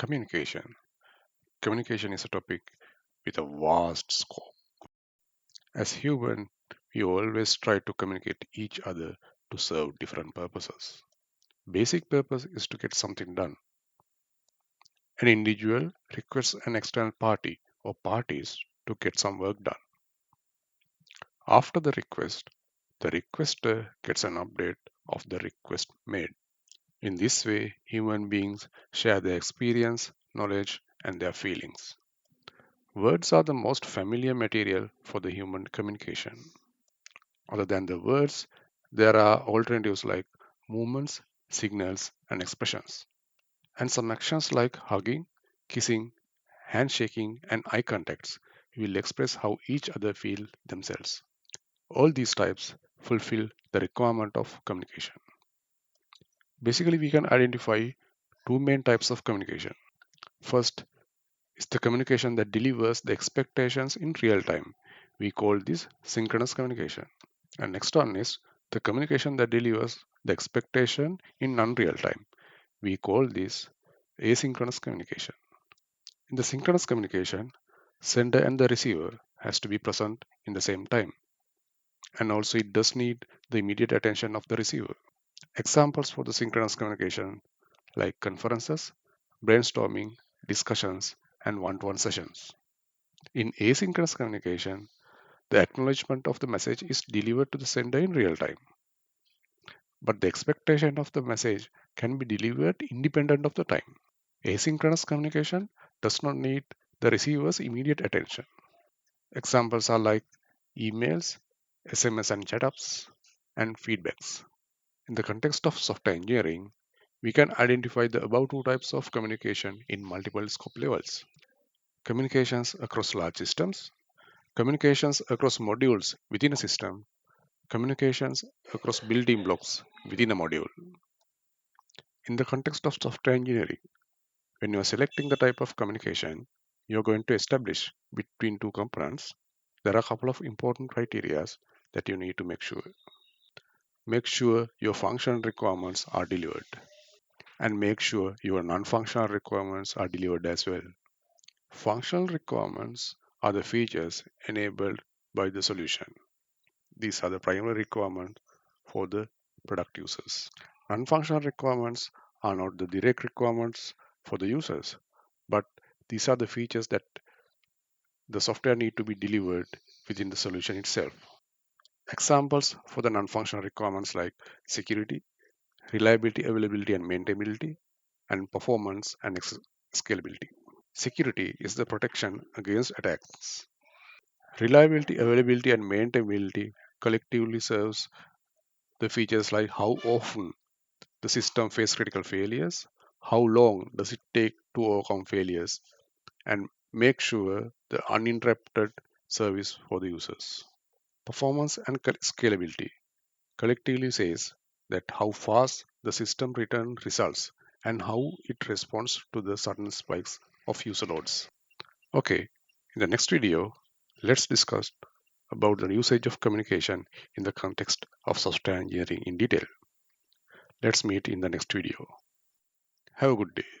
Communication. Communication is a topic with a vast scope. As humans, we always try to communicate each other to serve different purposes. Basic purpose is to get something done. An individual requests an external party or parties to get some work done. After the requester gets an update of the request made. In this way, human beings share their experience, knowledge, and their feelings. Words are the most familiar material for the human communication. Other than the words, there are alternatives like movements, signals, and expressions. And some actions like hugging, kissing, handshaking, and eye contacts will express how each other feel themselves. All these types fulfill the requirement of communication. Basically, we can identify two main types of communication. First is the communication that delivers the expectations in real time. We call this synchronous communication. And next one is the communication that delivers the expectation in non-real time. We call this asynchronous communication. In the synchronous communication, sender and the receiver has to be present in the same time. And also it does need the immediate attention of the receiver. Examples for the synchronous communication like conferences, brainstorming, discussions, and one-to-one sessions. In asynchronous communication, the acknowledgement of the message is delivered to the sender in real time, but the expectation of the message can be delivered independent of the time. Asynchronous communication does not need the receiver's immediate attention. Examples are like emails, SMS and chat apps, and feedbacks. In the context of software engineering, we can identify the above two types of communication in multiple scope levels. Communications across large systems, communications across modules within a system, communications across building blocks within a module. In the context of software engineering, when you are selecting the type of communication you're going to establish between two components, there are a couple of important criteria that you need to make sure. Make sure your functional requirements are delivered and make sure your non-functional requirements are delivered as well. Functional requirements are the features enabled by the solution. These are the primary requirements for the product users. Non-functional requirements are not the direct requirements for the users, but these are the features that the software need to be delivered within the solution itself. Examples for the non-functional requirements like security, reliability, availability, and maintainability, and performance and scalability. Security is the protection against attacks. Reliability, availability, and maintainability collectively serves the features like how often the system faces critical failures, how long does it take to overcome failures, and make sure the uninterrupted service for the users. Performance and scalability collectively says that how fast the system returns results and how it responds to the sudden spikes of user loads. Okay, in the next video, let's discuss about the usage of communication in the context of software engineering in detail. Let's meet in the next video. Have a good day.